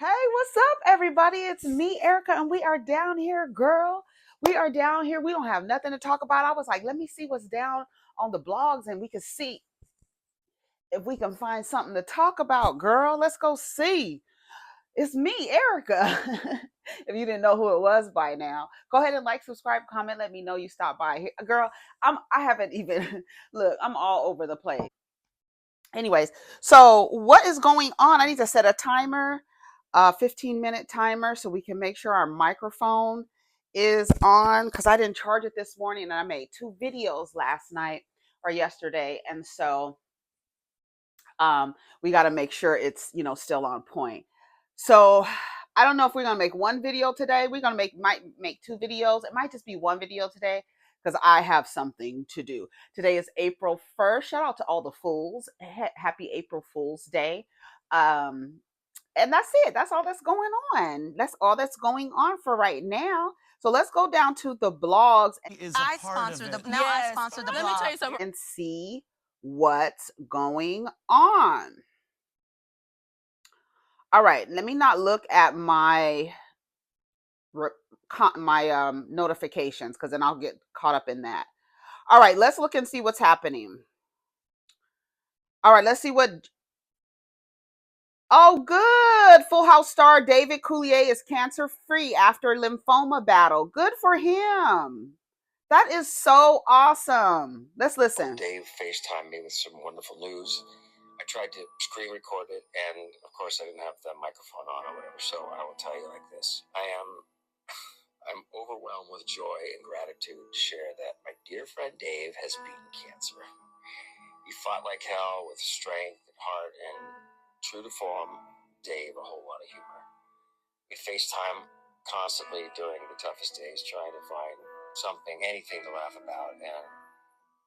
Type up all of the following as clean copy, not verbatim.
Hey, what's up, everybody? It's me, Erica, and we are down here, girl. We are down here. We don't have nothing to talk about. I was like, let me see what's down on the blogs, and we can see if we can find something to talk about, girl. Let's go see. It's me, Erica. If you didn't know who it was by now, go ahead and like, subscribe, comment. Let me know you stopped by here, girl. I haven't even look. I'm all over the place. Anyways, so what is going on? I need to set a timer, a 15-minute timer, so we can make sure our microphone is on, because I didn't charge it this morning and I made 2 videos last night or yesterday. And so we got to make sure it's, still on point. So I don't know if we're going to make one video today. We're going to might make 2 videos. It might just be 1 video today because I have something to do. Today is April 1st. Shout out to all the fools. Happy April Fool's Day. And that's it. That's all that's going on. That's all that's going on for right now. So let's go down to the blogs. I sponsor the blog. Let me tell you something. And see what's going on. All right, let me not look at my notifications, because then I'll get caught up in that. All right, let's look and see what's happening. All right, let's see what. Oh, good. Full House star David Coulier is cancer-free after lymphoma battle. Good for him. That is so awesome. Let's listen. Dave FaceTimed me with some wonderful news. I tried to screen record it, and of course I didn't have the microphone on or whatever, so I will tell you like this. I'm overwhelmed with joy and gratitude to share that my dear friend Dave has beaten cancer. He fought like hell with strength and heart, and true to form, Dave a whole lot of humor. We FaceTime constantly during the toughest days, trying to find something, anything to laugh about, and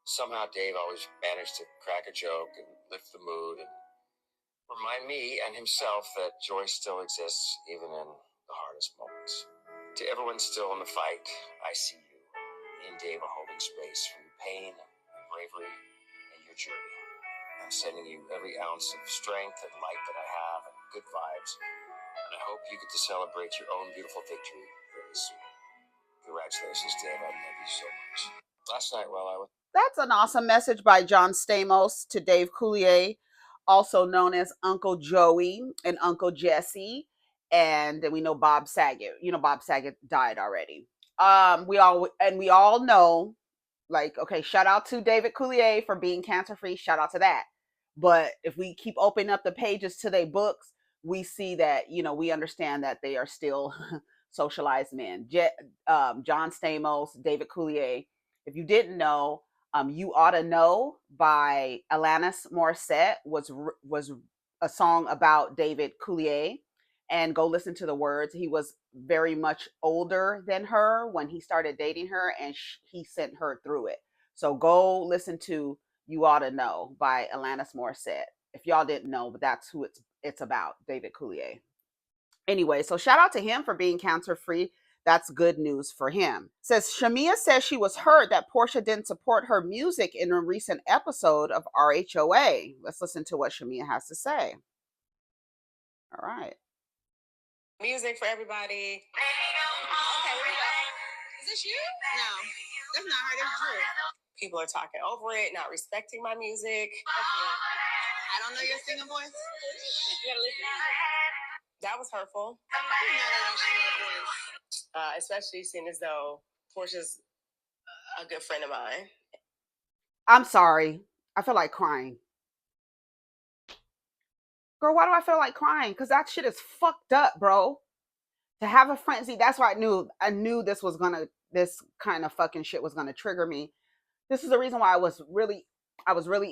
somehow Dave always managed to crack a joke and lift the mood and remind me and himself that joy still exists even in the hardest moments. To everyone still in the fight, I see you. Me and Dave are holding space for your pain and bravery and your journey. I'm sending you every ounce of strength and light that I have and good vibes, and I hope you get to celebrate your own beautiful victory very soon. Congratulations, Dave. I love you so much. Last night while I was... That's an awesome message by John Stamos to Dave Coulier, also known as Uncle Joey and Uncle Jesse. And then we know Bob Saget. Bob Saget died already. We all know, like, okay, shout out to David Coulier for being cancer-free. Shout out to that. But if we keep opening up the pages to their books, we see that, we understand that they are still socialized men. John Stamos, David Coulier. If you didn't know, You Ought to Know by Alanis Morissette was a song about David Coulier. And go listen to the words. He was very much older than her when he started dating her, and he sent her through it. So go listen to You Ought to Know by Alanis Morissette. If y'all didn't know, but that's who it's about, David Coulier. Anyway, so shout out to him for being cancer-free. That's good news for him. Says Shamea says she was hurt that Porsha didn't support her music in a recent episode of RHOA. Let's listen to what Shamea has to say. All right. Music for everybody. Okay, where you at? Is this you? No, that's not her. That's Drew. People are talking over it, not respecting my music. I don't know your singing voice. You gotta listen. That was hurtful. Especially seeing as though Portia's a good friend of mine. I'm sorry. I feel like crying. Girl, why do I feel like crying? Because that shit is fucked up, bro. To have a friend, see, that's why I knew this kind of fucking shit was gonna trigger me. This is the reason why I was really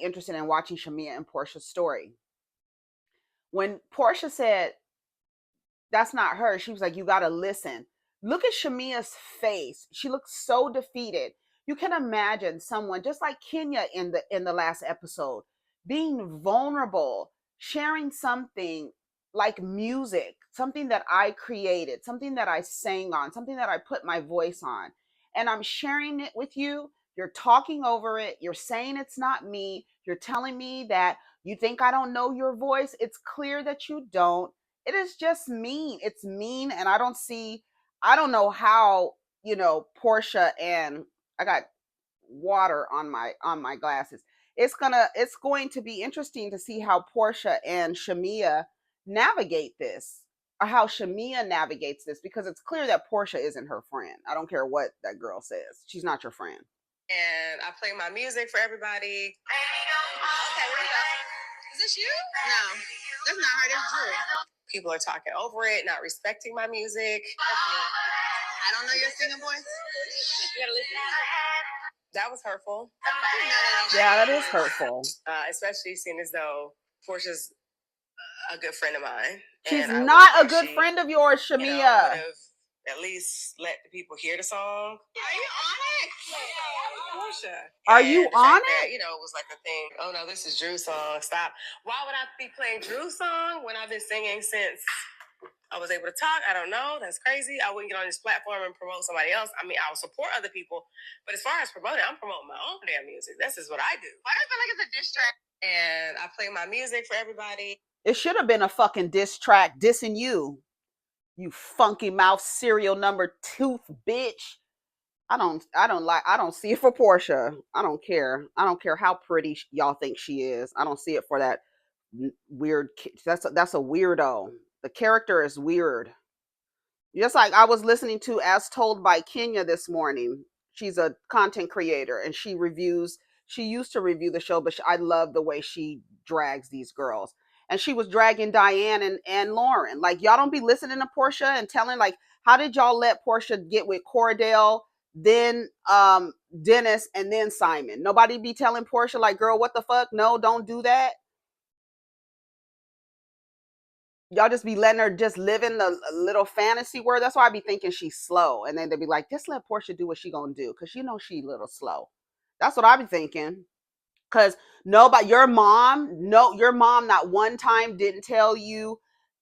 interested in watching Shamea and Porsha's story. When Porsha said that's not her, she was like, you gotta listen. Look at Shamea's face. She looks so defeated. You can imagine someone just like Kenya in the last episode, being vulnerable, sharing something like music, something that I created, something that I sang on, something that I put my voice on, and I'm sharing it with you. You're talking over it. You're saying it's not me. You're telling me that you think I don't know your voice. It's clear that you don't. it is just mean. It's mean, and I don't know how, Porsha, and I got water on my glasses. It's going to be interesting to see how Porsha and Shamea navigate this, or how Shamea navigates this, because it's clear that Porsha isn't her friend. I don't care what that girl says. She's not your friend. And I play my music for everybody. Okay, where we go? Is this you? No, that's not her. That's Drew. People are talking over it, not respecting my music. I don't know your singing voice. You gotta listen. That was hurtful. Yeah, that is hurtful. Especially seeing as though Porsha's a good friend of mine. She's not a good friend of yours, Shamea. At least let the people hear the song. Are you on it? Porsha. Are you on it? That, it was like a thing. Oh no, this is Drew's song. Stop. Why would I be playing Drew's song when I've been singing since I was able to talk? I don't know. That's crazy. I wouldn't get on this platform and promote somebody else. I mean, I'll support other people, but as far as promoting, I'm promoting my own damn music. This is what I do. Why do I feel like it's a diss track? And I play my music for everybody. It should have been a fucking diss track dissing you. You funky mouth cereal number tooth bitch. I don't see it for Porsha. I don't care. I don't care how pretty y'all think she is. I don't see it for that weird. That's a weirdo. The character is weird. Just like I was listening to As Told by Kenya this morning. She's a content creator, and she used to review the show, but I love the way she drags these girls. And she was dragging Diane and Lauren. Like, y'all don't be listening to Porsha and telling, like, how did y'all let Porsha get with Cordell, then Dennis, and then Simon? Nobody be telling Porsha, like, girl, what the fuck? No, don't do that. Y'all just be letting her just live in the little fantasy world. That's why I be thinking she's slow. And then they be like, just let Porsha do what she gonna do, because she a little slow. That's what I be thinking. Because your mom not one time didn't tell you,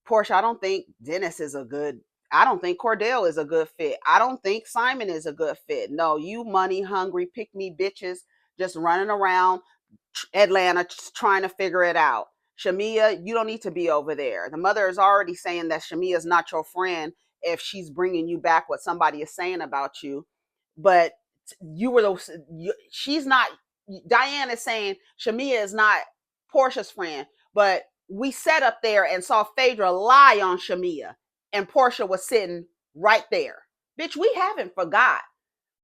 Porsha, I don't think Dennis is I don't think Cordell is a good fit. I don't think Simon is a good fit. No, you money hungry, pick me bitches just running around Atlanta trying to figure it out. Shamea, you don't need to be over there. The mother is already saying that Shamea is not your friend if she's bringing you back what somebody is saying about you. But she's not. Diane is saying Shamea is not Porsha's friend, but we sat up there and saw Phaedra lie on Shamea, and Porsha was sitting right there. Bitch, we haven't forgot.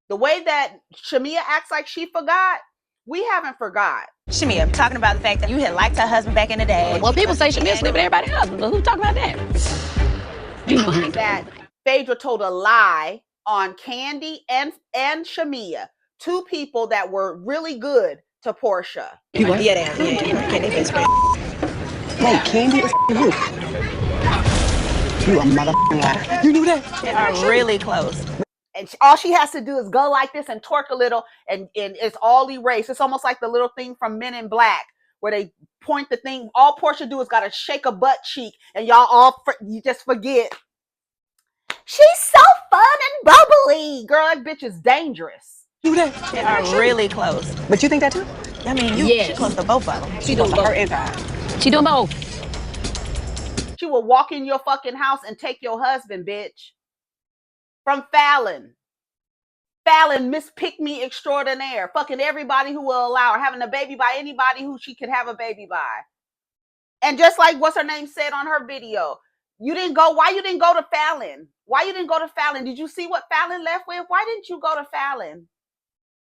The way that Shamea acts like she forgot, we haven't forgot. Shamea, talking about the fact that you had liked her husband back in the day. Well, people say Shamea sleep with everybody's husband, but who talking about that? That Phaedra told a lie on Candy and Shamea, two people that were really good to Porsha. Yeah, they best friends. Wait, Candy is who? You a motherfucking liar. You knew that? They are really close. And all she has to do is go like this and twerk a little, and it's all erased. It's almost like the little thing from Men in Black, where they point the thing. All Porsha do is got to shake a butt cheek, and you just forget. She's so fun and bubbly. Girl, that bitch is dangerous. You knew that? They are really close. But you think that too? I mean, she close to both of them. She doing both. Her and God. She doing both. She will walk in your fucking house and take your husband, bitch. From Fallon, Miss Pick Me Extraordinaire, fucking everybody who will allow her, having a baby by anybody who she could have a baby by. And just like what's her name said on her video, why you didn't go to Fallon? Why you didn't go to Fallon? Did you see what Fallon left with? Why didn't you go to Fallon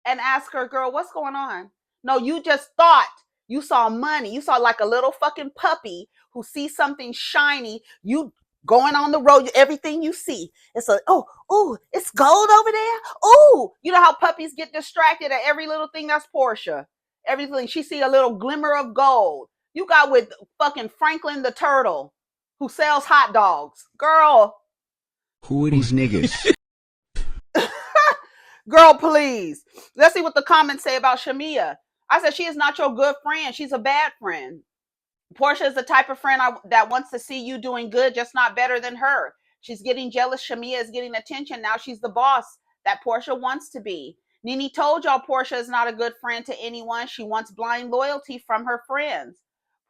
and ask her, girl, what's going on? No, you just thought you saw money. You saw like a little fucking puppy who sees something shiny. You going on the road, everything you see, it's it's gold over there. Oh, you know how puppies get distracted at every little thing? That's Porsha. Everything she see a little glimmer of gold. You got with fucking Franklin the turtle, who sells hot dogs. Girl, who are these niggas? Girl, please. Let's see what the comments say about Shamea. I said she is not your good friend. She's a bad friend. Porsha is the type of friend that wants to see you doing good, just not better than her. She's getting jealous. Shamea is getting attention. Now she's the boss that Porsha wants to be. Nene told y'all Porsha is not a good friend to anyone. She wants blind loyalty from her friends.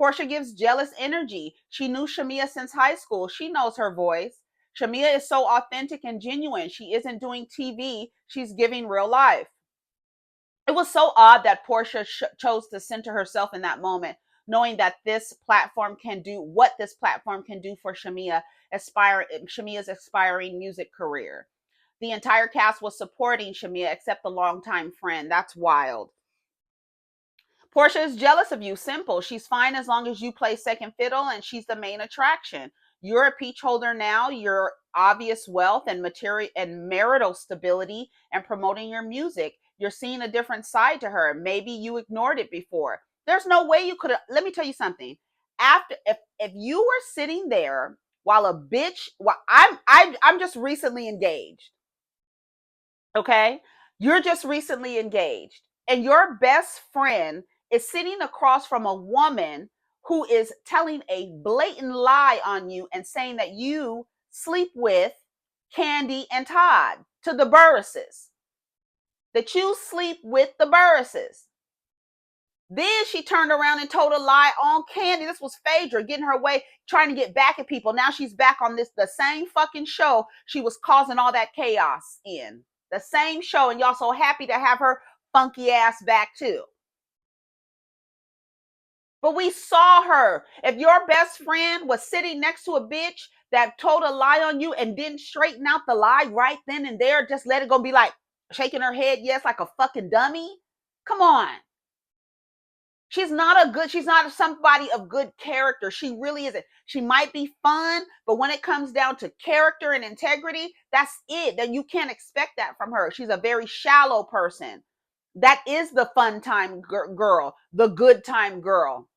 Porsha gives jealous energy. She knew Shamea since high school. She knows her voice. Shamea is so authentic and genuine. She isn't doing TV. She's giving real life. It was so odd that Porsha chose to center herself in that moment, knowing that this platform can do what this platform can do for Shamea's aspiring music career. The entire cast was supporting Shamea except the longtime friend. That's wild. Porsha is jealous of you. Simple. She's fine as long as you play second fiddle and she's the main attraction. You're a peach holder now. You're obvious wealth and material and marital stability and promoting your music. You're seeing a different side to her. Maybe you ignored it before. There's no way you could have. Let me tell you something. If you were sitting there while a bitch, I'm just recently engaged. Okay? You're just recently engaged and your best friend is sitting across from a woman who is telling a blatant lie on you and saying that you sleep with Candy and Todd to the Burruses. That you sleep with the Burruses. Then she turned around and told a lie on Candy. This was Phaedra getting her way, trying to get back at people. Now she's back on the same fucking show she was causing all that chaos in. The same show, and y'all so happy to have her funky ass back too. But we saw her. If your best friend was sitting next to a bitch that told a lie on you and didn't straighten out the lie right then and there, just let it go, be like shaking her head yes like a fucking dummy. Come on. She's not somebody of good character. She really isn't. She might be fun, but when it comes down to character and integrity, that's it. That you can't expect that from her. She's a very shallow person. That is the fun time girl, the good time girl.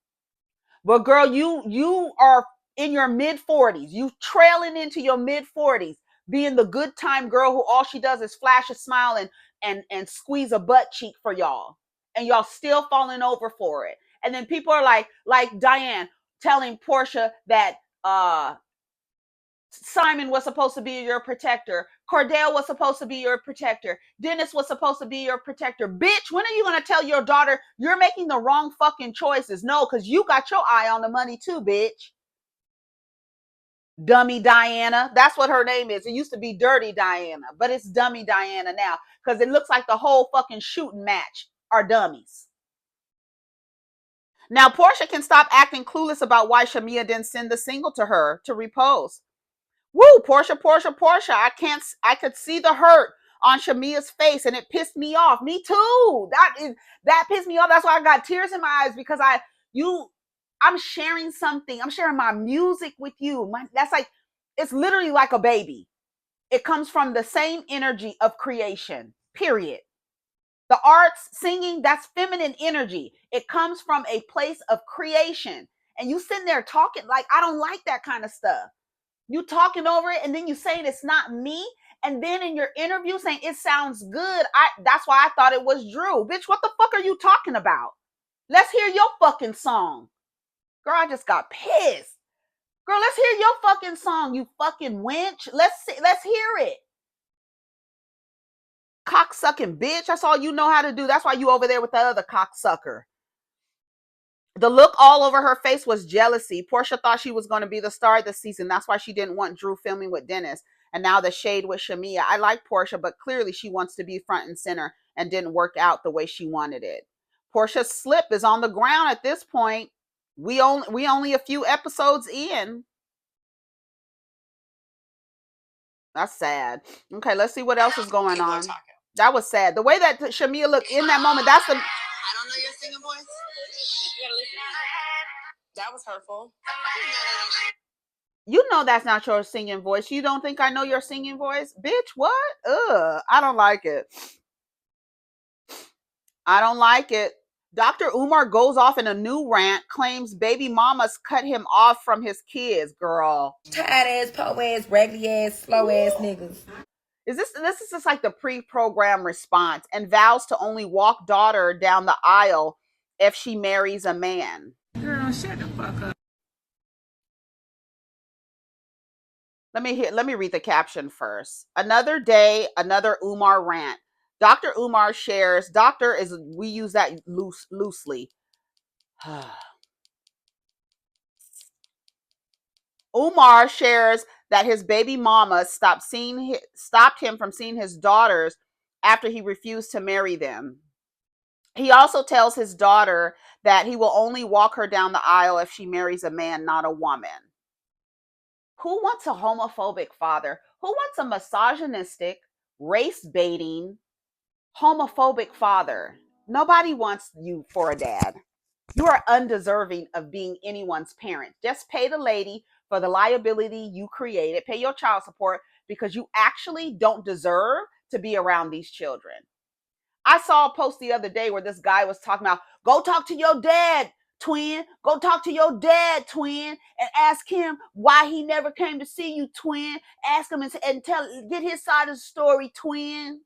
But girl, you are in your mid 40s. You trailing into your mid 40s, being the good time girl who all she does is flash a smile and squeeze a butt cheek for y'all. And y'all still falling over for it. And then people are like Diane telling Porsha that Simon was supposed to be your protector. Cordell was supposed to be your protector. Dennis was supposed to be your protector. Bitch, when are you going to tell your daughter you're making the wrong fucking choices? No, because you got your eye on the money too, bitch. Dummy Diana. That's what her name is. It used to be Dirty Diana, but it's Dummy Diana now because it looks like the whole fucking shooting match are dummies. Now, Porsha can stop acting clueless about why Shamea didn't send the single to her to repost. Woo, Porsha. I could see the hurt on Shamea's face and it pissed me off. Me too. That pissed me off. That's why I got tears in my eyes because I'm sharing something. I'm sharing my music with you. It's literally like a baby. It comes from the same energy of creation, period. The arts, singing, that's feminine energy. It comes from a place of creation. And you sitting there talking like, I don't like that kind of stuff. You talking over it and then you saying it's not me. And then in your interview saying it sounds good. That's why I thought it was Drew. Bitch, what the fuck are you talking about? Let's hear your fucking song. Girl, I just got pissed. Girl, let's hear your fucking song, you fucking wench. Let's hear it. Cocksucking bitch. That's all you know how to do. That's why you over there with the other cocksucker. The look all over her face was jealousy. Porsha thought she was going to be the star this season. That's why she didn't want Drew filming with Dennis. And now the shade with Shamea. I like Porsha, but clearly she wants to be front and center and didn't work out the way she wanted it. Porsha's slip is on the ground at this point. We only a few episodes in. That's sad. Okay, let's see what else is going on. That was sad. The way that Shamea looked in that moment, that's the... I don't know your singing voice. That was hurtful. You know that's not your singing voice. You don't think I know your singing voice? Bitch, what? Ugh, I don't like it. I don't like it. Dr. Umar goes off in a new rant, claims baby mamas cut him off from his kids, girl. Tired ass, po ass, raggedy ass, slow ass niggas. This is just like the pre-program response, and vows to only walk daughter down the aisle if she marries a man. Girl, shut the fuck up. Let me read the caption first. Another day, another Umar rant. Dr. Umar shares, we use that loosely. Umar shares that his baby mama stopped him from seeing his daughters after he refused to marry them. He also tells his daughter that he will only walk her down the aisle if she marries a man, not a woman. Who wants a homophobic father? Who wants a misogynistic, race baiting, homophobic father? Nobody wants you for a dad. You are undeserving of being anyone's parent. Just pay the lady for the liability you created. Pay your child support because you actually don't deserve to be around these children. I saw a post the other day where this guy was talking about, go talk to your dad, twin. Go talk to your dad, twin, and ask him why he never came to see you, twin. Ask him and get his side of the story, twin.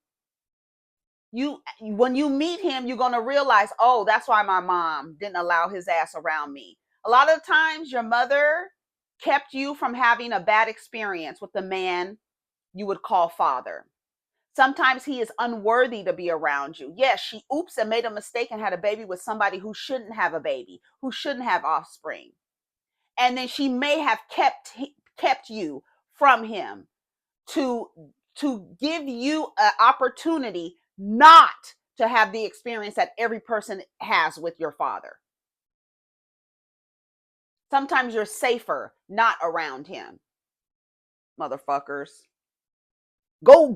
When you meet him, you're going to realize, oh, that's why my mom didn't allow his ass around me. A lot of times your mother kept you from having a bad experience with the man you would call father. Sometimes he is unworthy to be around you. Yes, she oops and made a mistake and had a baby with somebody who shouldn't have a baby, who shouldn't have offspring. And then she may have kept you from him to give you an opportunity not to have the experience that every person has with your father. Sometimes you're safer not around him. Motherfuckers. Go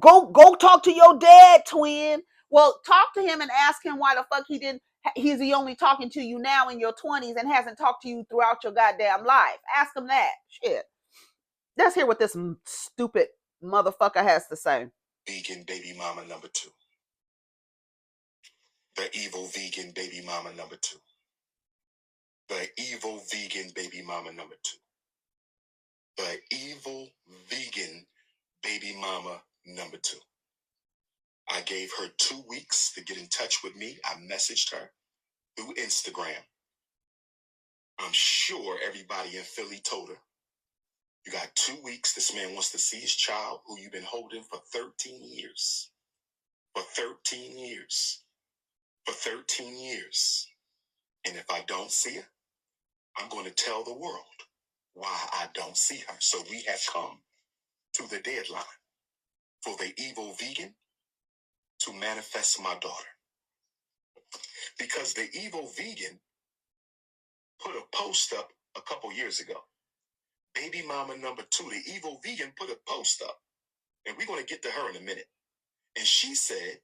talk to your dad, twin. Well, talk to him and ask him why the fuck he's only talking to you now in your 20s and hasn't talked to you throughout your goddamn life. Ask him that. Shit. Let's hear what this stupid motherfucker has to say. Vegan baby mama number 2. The evil vegan baby mama number 2. The evil vegan baby mama number 2. The evil vegan baby mama number 2. I gave her 2 weeks to get in touch with me. I messaged her through Instagram. I'm sure everybody in Philly told her, you got 2 weeks. This man wants to see his child who you've been holding for 13 years. For 13 years. For 13 years. And if I don't see her, I'm going to tell the world why I don't see her. So we have come to the deadline for the evil vegan to manifest my daughter. Because the evil vegan put a post up a couple years ago. Baby mama number 2, the evil vegan put a post up. And we're going to get to her in a minute. And she said,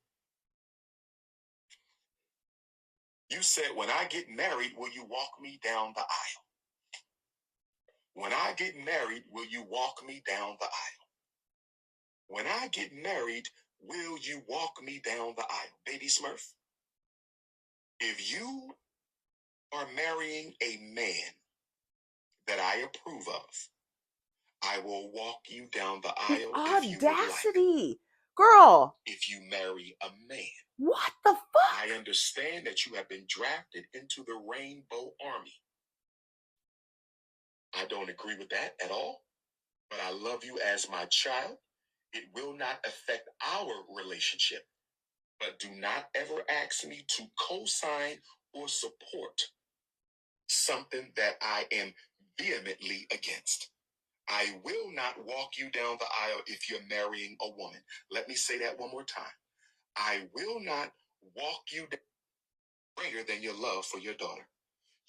you said, when I get married, will you walk me down the aisle? When I get married, will you walk me down the aisle? When I get married, will you walk me down the aisle? Baby Smurf, if you are marrying a man that I approve of, I will walk you down the aisle. Audacity. Girl. If you marry a man. What the fuck? I understand that you have been drafted into the Rainbow Army. I don't agree with that at all, but I love you as my child. It will not affect our relationship, but do not ever ask me to co-sign or support something that I am vehemently against. I will not walk you down the aisle if you're marrying a woman. Let me say that one more time. I will not walk you down greater than your love for your daughter.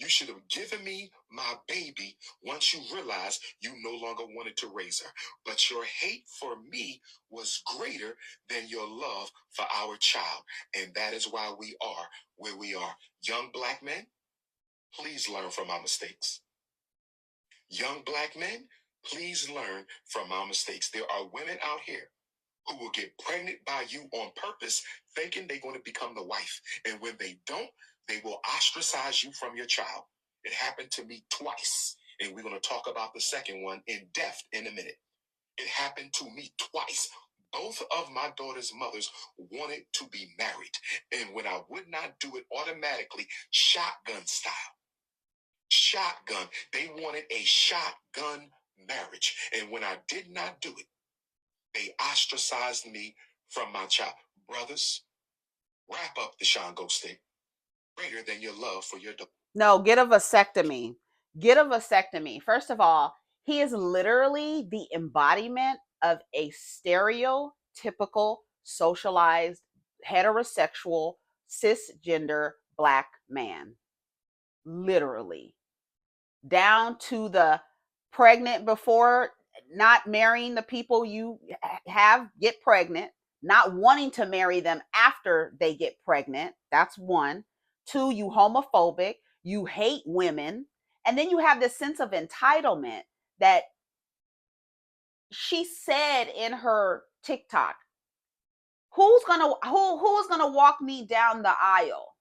You should have given me my baby once you realized you no longer wanted to raise her. But your hate for me was greater than your love for our child. And that is why we are where we are. Young black men, please learn from our mistakes. Young black men, please learn from our mistakes. There are women out here who will get pregnant by you on purpose, thinking they're going to become the wife. And when they don't, they will ostracize you from your child. It happened to me twice. And we're going to talk about the second one in depth in a minute. It happened to me twice. Both of my daughter's mothers wanted to be married. And when I would not do it automatically, shotgun style. Shotgun. They wanted a shotgun marriage. And when I did not do it, they ostracized me from my child. Brothers, wrap up the Shango stick greater than your love for your daughter. No, get a vasectomy. Get a vasectomy. First of all, He is literally the embodiment of a stereotypical, socialized, heterosexual, cisgender black man. Literally. Down to the pregnant before, not marrying the people you have get pregnant, not wanting to marry them after they get pregnant. That's one. Two, you homophobic, you hate women. And then you have this sense of entitlement that she said in her TikTok, who's gonna walk me down the aisle?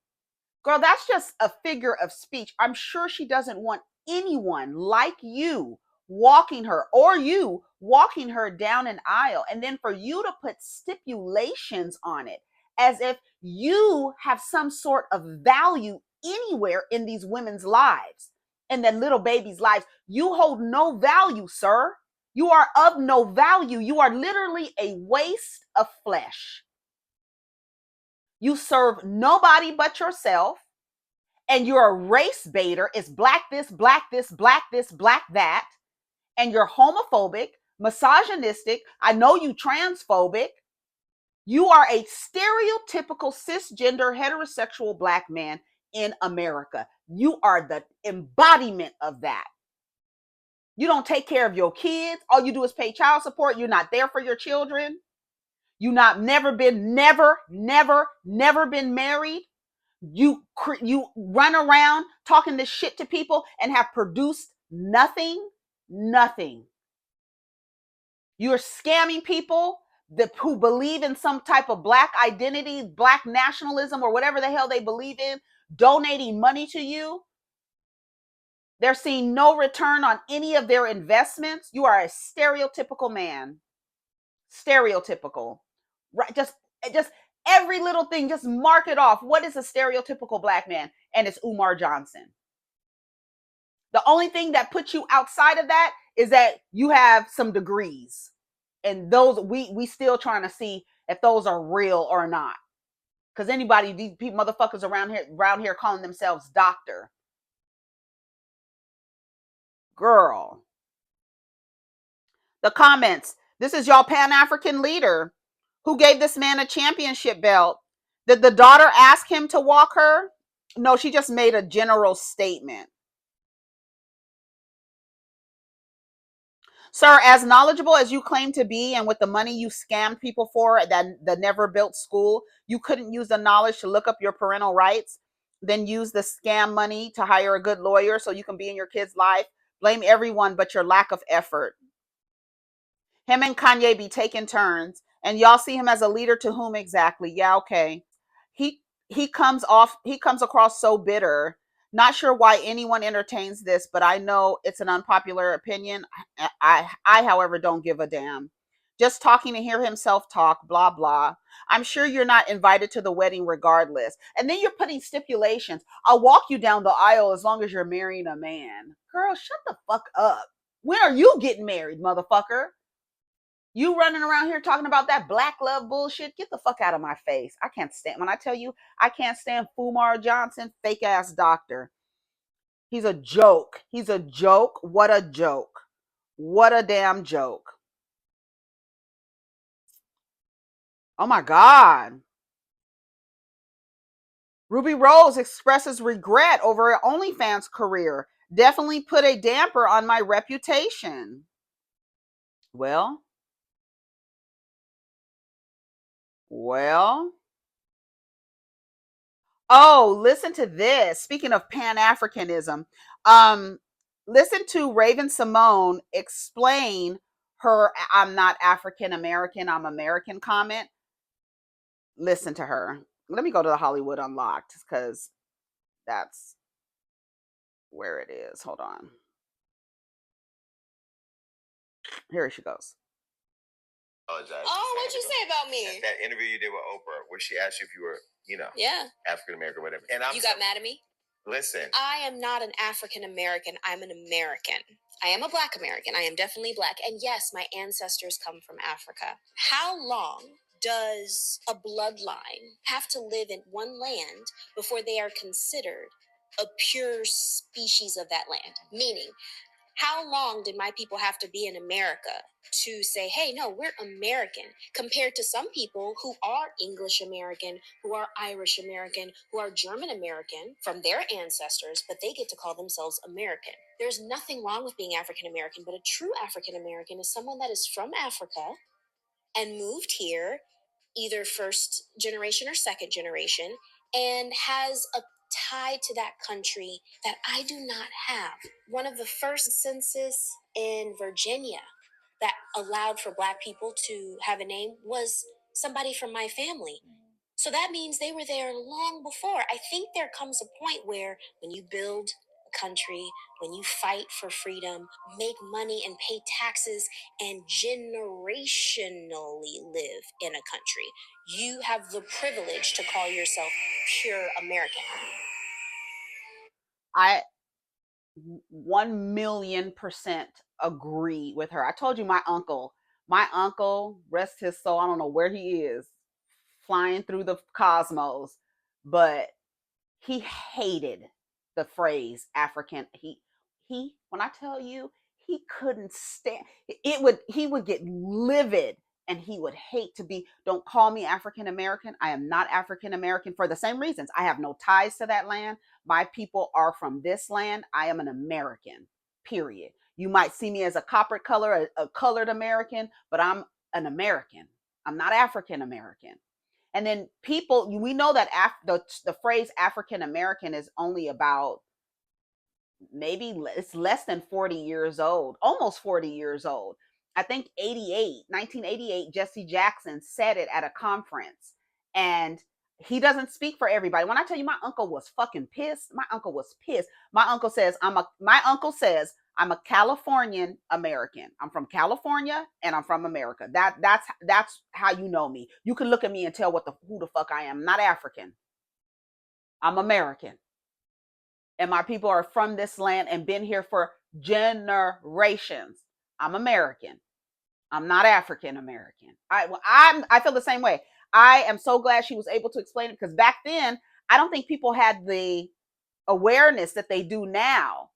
Girl, that's just a figure of speech. I'm sure she doesn't want anyone like you walking her, or you walking her down an aisle, and then for you to put stipulations on it as if you have some sort of value anywhere in these women's lives, in that little baby's lives. You hold no value, sir. You are of no value. You are literally a waste of flesh. You serve nobody but yourself, and you're a race baiter. It's black this, black this, black this, black that. And you're homophobic, misogynistic. I know you transphobic. You are a stereotypical cisgender heterosexual black man in America. You are the embodiment of that. You don't take care of your kids. All you do is pay child support. You're not there for your children. Never been married. You run around talking this shit to people and have produced nothing. You're scamming people who believe in some type of black identity, black nationalism, or whatever the hell they believe in, donating money to you. They're seeing no return on any of their investments. You are a stereotypical man. Stereotypical. Right? Just every little thing, just mark it off. What is a stereotypical black man? And it's FUmar Johnson. The only thing that puts you outside of that is that you have some degrees. And those, we still trying to see if those are real or not. Because anybody, these people, motherfuckers around here calling themselves doctor. Girl. The comments. This is y'all Pan-African leader who gave this man a championship belt. Did the daughter ask him to walk her? No, she just made a general statement. Sir, as knowledgeable as you claim to be, and with the money you scammed people for that the never built school, you couldn't use the knowledge to look up your parental rights, then use the scam money to hire a good lawyer so you can be in your kid's life. Blame everyone but your lack of effort. Him and Kanye be taking turns, and y'all see him as a leader to whom exactly? Yeah, okay. He comes across so bitter. Not sure why anyone entertains this, but I know it's an unpopular opinion. I however, don't give a damn. Just talking to hear himself talk, blah, blah. I'm sure you're not invited to the wedding regardless. And then you're putting stipulations. I'll walk you down the aisle as long as you're marrying a man. Girl, shut the fuck up. When are you getting married, motherfucker? You running around here talking about that black love bullshit? Get the fuck out of my face. I can't stand, when I tell you, I can't stand FUmar Johnson, fake ass doctor. He's a joke. He's a joke. What a joke. What a damn joke. Oh my God. Ruby Rose expresses regret over her OnlyFans career. Definitely put a damper on my reputation. Well. Oh, listen to this. Speaking of Pan-Africanism, listen to RavenSymone explain her "I'm not African American, I'm American" comment. Listen to her. Let me go to the Hollywood Unlocked because that's where it is. Hold on. Here she goes. Apologize. Oh, what'd you say about me? That interview you did with Oprah, where she asked you if you were, African American or whatever. And you got mad at me? Listen. I am not an African American. I'm an American. I am a Black American. I am definitely Black. And yes, my ancestors come from Africa. How long does a bloodline have to live in one land before they are considered a pure species of that land? Meaning, How long did my people have to be in America to say, hey, no, we're American, compared to some people who are English American, who are Irish American, who are German American from their ancestors, but they get to call themselves American. There's nothing wrong with being African American, but a true African American is someone that is from Africa and moved here, either first generation or second generation, and has a tie to that country that I do not have. One of the first census in Virginia that allowed for Black people to have a name was somebody from my family. So that means they were there long before. I think there comes a point where when you build a country, when you fight for freedom, make money and pay taxes, and generationally live in a country, you have the privilege to call yourself pure American. I 1,000,000% agree with her. I told you my uncle, rest his soul, I don't know where he is, flying through the cosmos, but he hated the phrase African. He when I tell you, he couldn't stand it. He would get livid, and he would hate to be, don't call me African American. I am not African American for the same reasons. I have no ties to that land. My people are from this land. I am an American, period. You might see me as a copper color, a colored American, but I'm an American. I'm not African American. And then people, we know that the phrase African American is only about, maybe it's less than 40 years old, almost 40 years old. I think 1988, Jesse Jackson said it at a conference. And he doesn't speak for everybody. When I tell you my uncle was fucking pissed, my uncle was pissed. My uncle says I'm a Californian American. I'm from California and I'm from America. That's how you know me. You can look at me and tell who the fuck I am. I'm not African. I'm American. And my people are from this land and been here for generations. I'm American. I'm not African American. I feel the same way. I am so glad she was able to explain it, because back then I don't think people had the awareness that they do now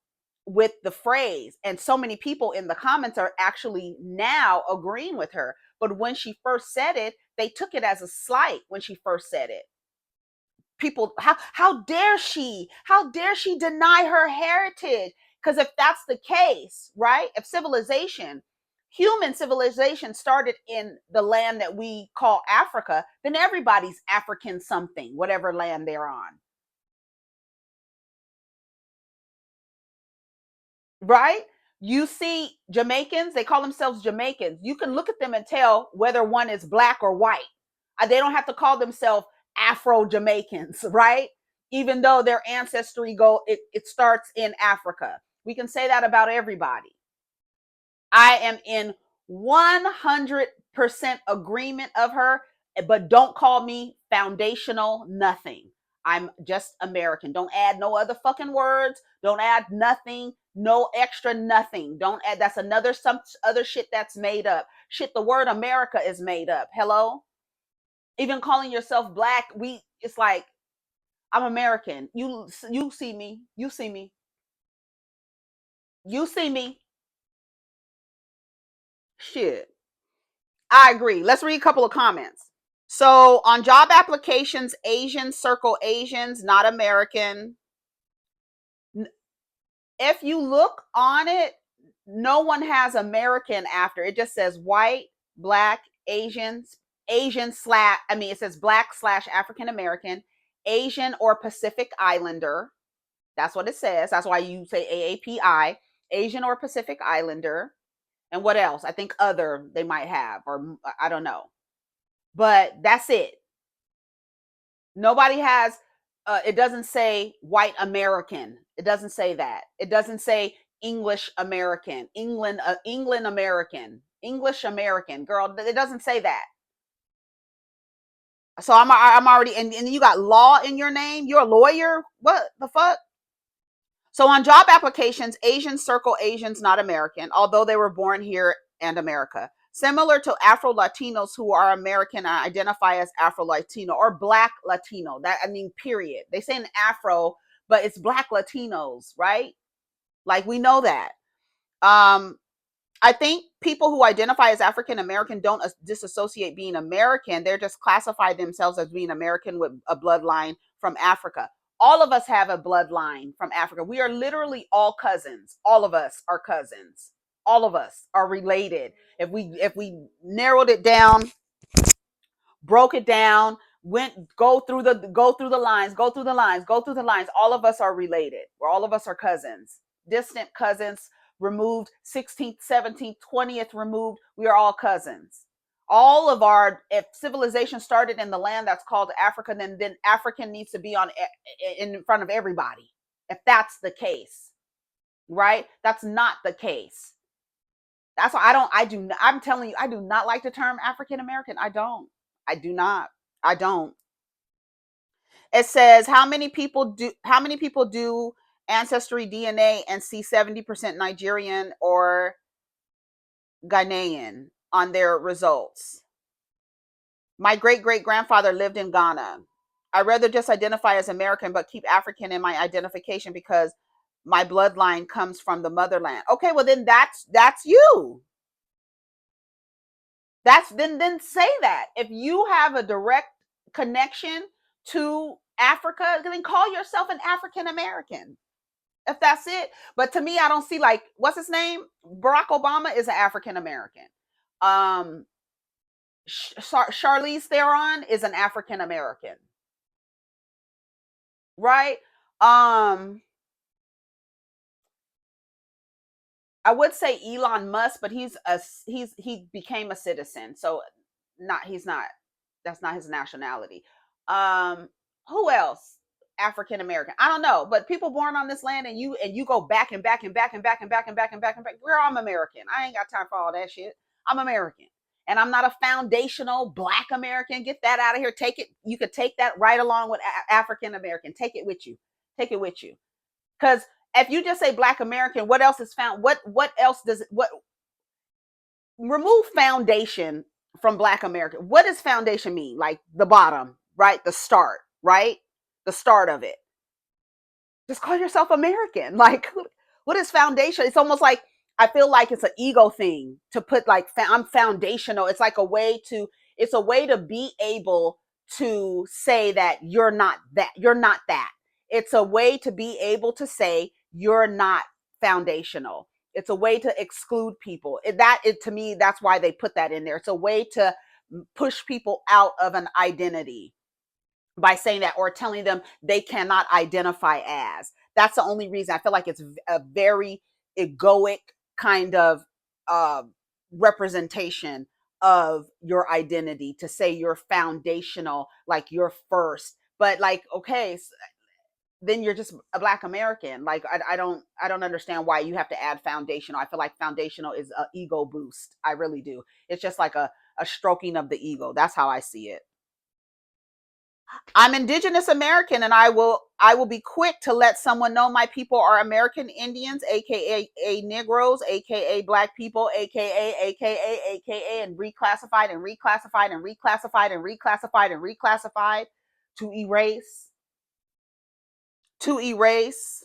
with the phrase. And so many people in the comments are actually now agreeing with her. But when she first said it, they took it as a slight when she first said it. People, how dare she deny her heritage? Because if that's the case, right, if human civilization started in the land that we call Africa, then everybody's African something, whatever land they're on, right? You see Jamaicans, they call themselves Jamaicans. You can look at them and tell whether one is black or white. They don't have to call themselves Afro-Jamaicans, right? Even though their ancestry it starts in Africa. We can say that about everybody. I am in 100% agreement of her, but don't call me foundational nothing. I'm just American. Don't add no other fucking words. Don't add nothing. No extra nothing. Don't add. That's some other shit that's made up. Shit, the word America is made up. Hello? Even calling yourself black, it's like, I'm American. You see me. You see me. You see me. Shit. I agree. Let's read a couple of comments. So on job applications, Asians circle Asians, not American. If you look on it, no one has American after. It just says white, black, Asians, it says black/African American, Asian or Pacific Islander. That's what it says. That's why you say AAPI, Asian or Pacific Islander. And what else? I think other they might have, or I don't know. But that's it. Nobody has, it doesn't say white American. It doesn't say that. It doesn't say English American, England American, English American. Girl, it doesn't say that. So I'm already, and you got law in your name. You're a lawyer. What the fuck? So on job applications, Asians circle Asians, not American, although they were born here and America. Similar to Afro-Latinos who are American and identify as Afro-Latino or Black Latino. Period. They say an Afro, but it's Black Latinos, right? Like, we know that. I think people who identify as African American don't disassociate being American. They're just classify themselves as being American with a bloodline from Africa. All of us have a bloodline from Africa. We are literally all cousins. All of us are cousins. All of us are related. If we narrowed it down, broke it down, go through the lines. All of us are related. All of us are cousins, distant cousins, removed 16th, 17th, 20th removed. We are all cousins. All of our, if civilization started in the land that's called Africa, then African needs to be on in front of everybody. If that's the case, right? That's not the case. That's why I'm telling you, I do not like the term African American. I do not. I don't. It says how many people do ancestry DNA and see 70% Nigerian or Ghanaian on their results. My great-great-grandfather lived in Ghana. I rather just identify as American but keep African in my identification because my bloodline comes from the motherland. Okay, well then that's you. Then say that. If you have a direct connection to Africa, then call yourself an African American. If that's it. But to me, I don't see, like, what's his name? Barack Obama is an African American. Charlize Theron is an African American. Right? I would say Elon Musk, but he became a citizen. So he's not, that's not his nationality. Who else? African American. I don't know, but people born on this land and you go back and back and back and back and back and back and back and back. Where I'm American. I ain't got time for all that shit. I'm American. And I'm not a foundational Black American. Get that out of here. Take it. You could take that right along with African American. Take it with you. Take it with you. Because if you just say Black American, what else is found? What else does it, what remove foundation from Black American? What does foundation mean? Like the bottom, right? The start, right? The start of it. Just call yourself American. Like, what is foundation? It's almost like, I feel like it's an ego thing to put, like, I'm foundational. It's like it's a way to be able to say that you're not that. You're not that. It's a way to be able to say you're not foundational. It's a way to exclude people. To me, that's why they put that in there. It's a way to push people out of an identity by saying that, or telling them they cannot identify as. That's the only reason. I feel like it's a very egoic kind of representation of your identity, to say you're foundational, like you're first. But, like, okay, then you're just a Black American. Like, I don't understand why you have to add foundational. I feel like foundational is an ego boost. I really do. It's just like a stroking of the ego. That's how I see it. I'm Indigenous American, and I will be quick to let someone know my people are American Indians, aka Negroes, aka Black people, aka, and reclassified and reclassified and reclassified and reclassified and reclassified to erase.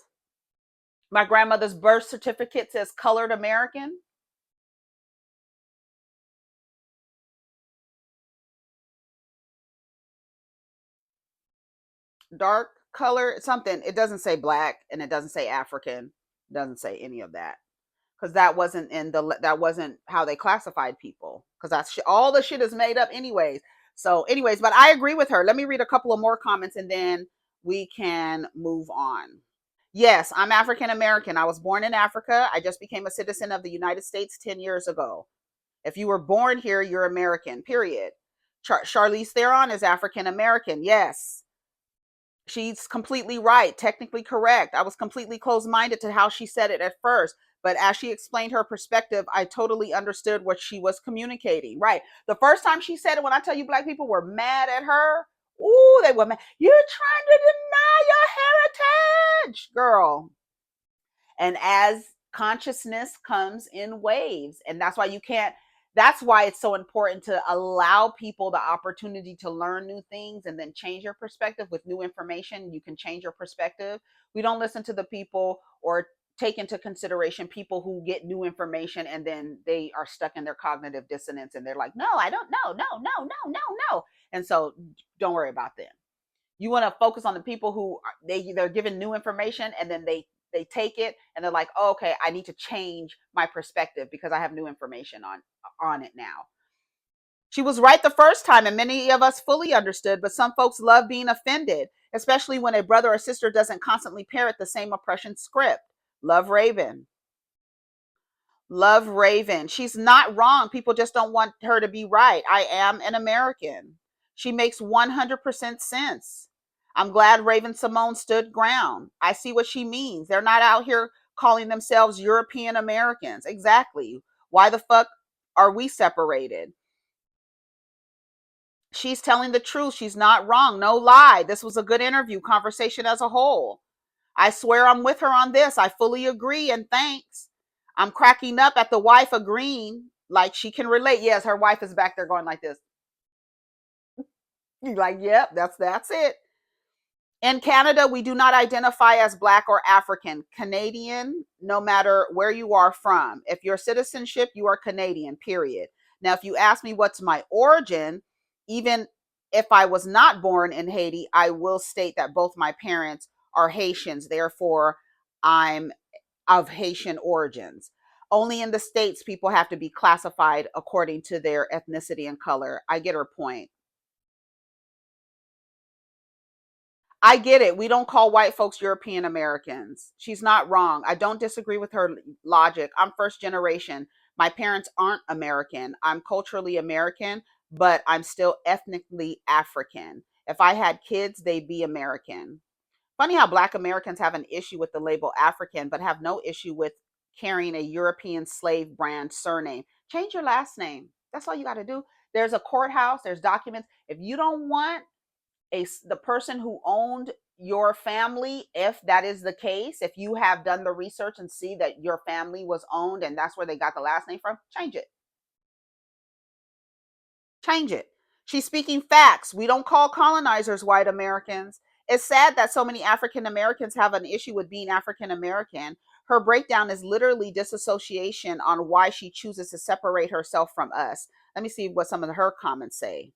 My grandmother's birth certificate says colored American. Dark color, something. It doesn't say Black, and it doesn't say African. It doesn't say any of that, because that wasn't how they classified people, because that's all the shit is made up anyways. So anyways, but I agree with her. Let me read a couple of more comments and then we can move on. Yes, I'm African American. I was born in Africa. I just became a citizen of the United States 10 years ago. If you were born here, you're American, period. Charlize Theron is African American. Yes. She's completely right, technically correct. I was completely closed-minded to how she said it at first, but as she explained her perspective, I totally understood what she was communicating. Right. The first time she said it, when I tell you Black people were mad at her, ooh, they were mad. You're trying to deny your heritage, girl. And as consciousness comes in waves, and that's why it's so important to allow people the opportunity to learn new things and then change your perspective with new information. You can change your perspective. We don't listen to the people or take into consideration people who get new information and then they are stuck in their cognitive dissonance and they're like, no, I don't know, no. And so don't worry about them. You want to focus on the people who they're given new information and then they take it and they're like, oh, okay, I need to change my perspective because I have new information on it now. She was right the first time, and many of us fully understood, but some folks love being offended, especially when a brother or sister doesn't constantly parrot the same oppression script. Love Raven. Love Raven. She's not wrong. People just don't want her to be right. I am an American. She makes 100% sense. I'm glad RavenSymone stood ground. I see what she means. They're not out here calling themselves European Americans. Exactly. Why the fuck are we separated? She's telling the truth. She's not wrong. No lie. This was a good interview, conversation as a whole. I swear I'm with her on this. I fully agree and thanks. I'm cracking up at the wife agreeing like she can relate. Yes, her wife is back there going like this. You're like, yep, that's it. In Canada, we do not identify as Black or African. Canadian, no matter where you are from. If your citizenship, you are Canadian, period. Now, if you ask me what's my origin, even if I was not born in Haiti, I will state that both my parents are Haitians. Therefore, I'm of Haitian origins. Only in the States, people have to be classified according to their ethnicity and color. I get her point. I get it. We don't call white folks European Americans. She's not wrong. I don't disagree with her logic. I'm first generation. My parents aren't American. I'm culturally American, but I'm still ethnically African. If I had kids, they'd be American. Funny how Black Americans have an issue with the label African, but have no issue with carrying a European slave brand surname. Change your last name. That's all you got to do. There's a courthouse, there's documents. If you don't want the person who owned your family, if that is the case, if you have done the research and see that your family was owned and that's where they got the last name from, change it. Change it. She's speaking facts. We don't call colonizers white Americans. It's sad that so many African Americans have an issue with being African American. Her breakdown is literally disassociation on why she chooses to separate herself from us. Let me see what some of her comments say.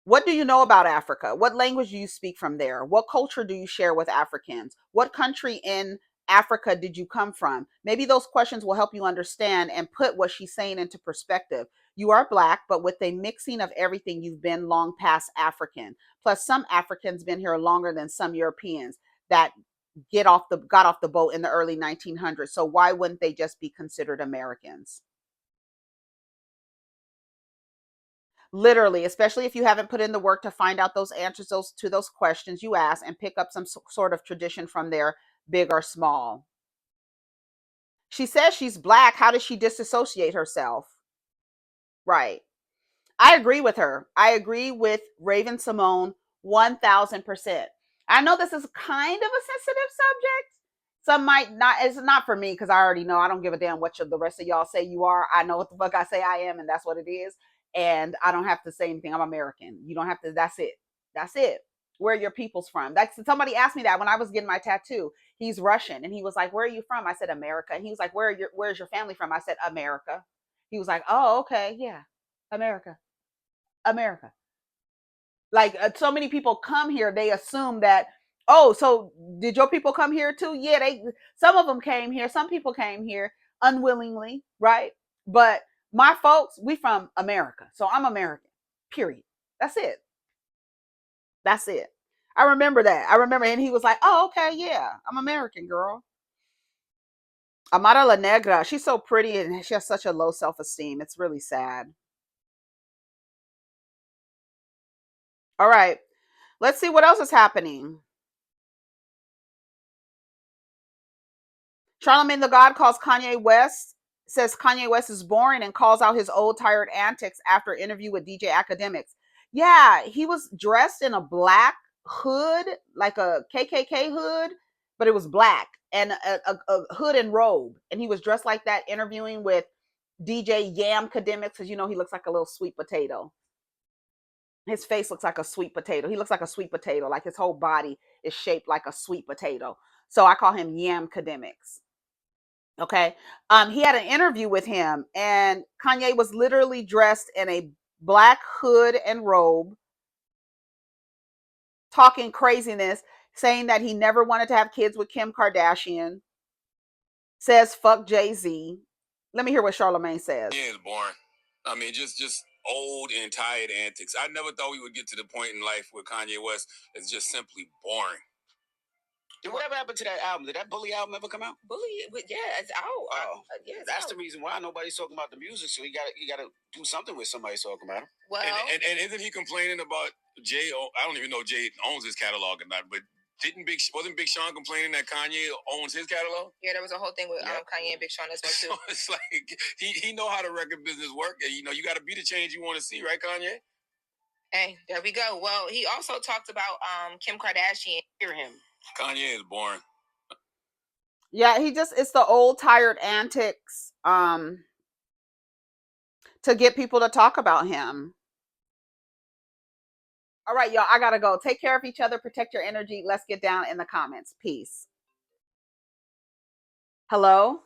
What do you know about Africa? What language do you speak from there? What culture do you share with Africans? What country in Africa did you come from? Maybe those questions will help you understand and put what she's saying into perspective. You are Black, but with a mixing of everything, you've been long past African. Plus, some Africans been here longer than some Europeans that got off the boat in the early 1900s. So why wouldn't they just be considered Americans? Literally, especially if you haven't put in the work to find out those answers to those questions you ask and pick up some sort of tradition from there, big or small. She says she's Black. How does she disassociate herself? Right. I agree with her. I agree with RavenSymone 1000%. I know this is kind of a sensitive subject. Some might not. It's not for me because I already know. I don't give a damn what the rest of y'all say you are. I know what the fuck I say I am, and that's what it is. And I don't have to say anything. I'm American. You don't have to. That's it. That's it. Where are your people's from? That's somebody asked me that when I was getting my tattoo. He's Russian, and he was like, "Where are you from?" I said, "America." And he was like, "Where's your family from?" I said, "America." He was like, "Oh, okay, yeah, America." America. Like so many people come here, they assume that, oh, so did your people come here too? Yeah, some of them came here, some people came here unwillingly, right? But my folks, we from America. So I'm American. Period. That's it. That's it. I remember that. I remember, and he was like, "Oh, okay, yeah, I'm American, girl." Amara La Negra, she's so pretty and she has such a low self-esteem. It's really sad. All right. Let's see what else is happening. Charlamagne the God says Kanye West is boring and calls out his old tired antics after interview with DJ Academics. Yeah, he was dressed in a black hood, like a KKK hood, but it was black and a hood and robe. And he was dressed like that interviewing with DJ Yam Academics because, he looks like a little sweet potato. His face looks like a sweet potato. He looks like a sweet potato. Like his whole body is shaped like a sweet potato. So I call him Yam Academics. Okay. He had an interview with him, and Kanye was literally dressed in a black hood and robe, talking craziness, saying that he never wanted to have kids with Kim Kardashian, says fuck Jay-Z. Let me hear what Charlamagne says. Yeah, it's boring. I mean, just old and tired antics. I never thought we would get to the point in life where Kanye West is just simply boring. Whatever happened to that album? Did that Bully album ever come out? Bully, yeah, it's out. Yeah, That's the reason why nobody's talking about the music. So he got to do something with somebody talking about him. Well, and isn't he complaining about Jay? I don't even know if Jay owns his catalog or not, but wasn't Big Sean complaining that Kanye owns his catalog? Yeah, there was a whole thing with Kanye and Big Sean as well too. So it's like he know how the record business work, and you got to be the change you want to see, right, Kanye? Hey, there we go. Well, he also talked about Kim Kardashian. Hear him. Kanye is boring. Yeah, it's the old tired antics to get people to talk about him. All right, y'all, I gotta go. Take care of each other, protect your energy. Let's get down in the comments. Peace. Hello?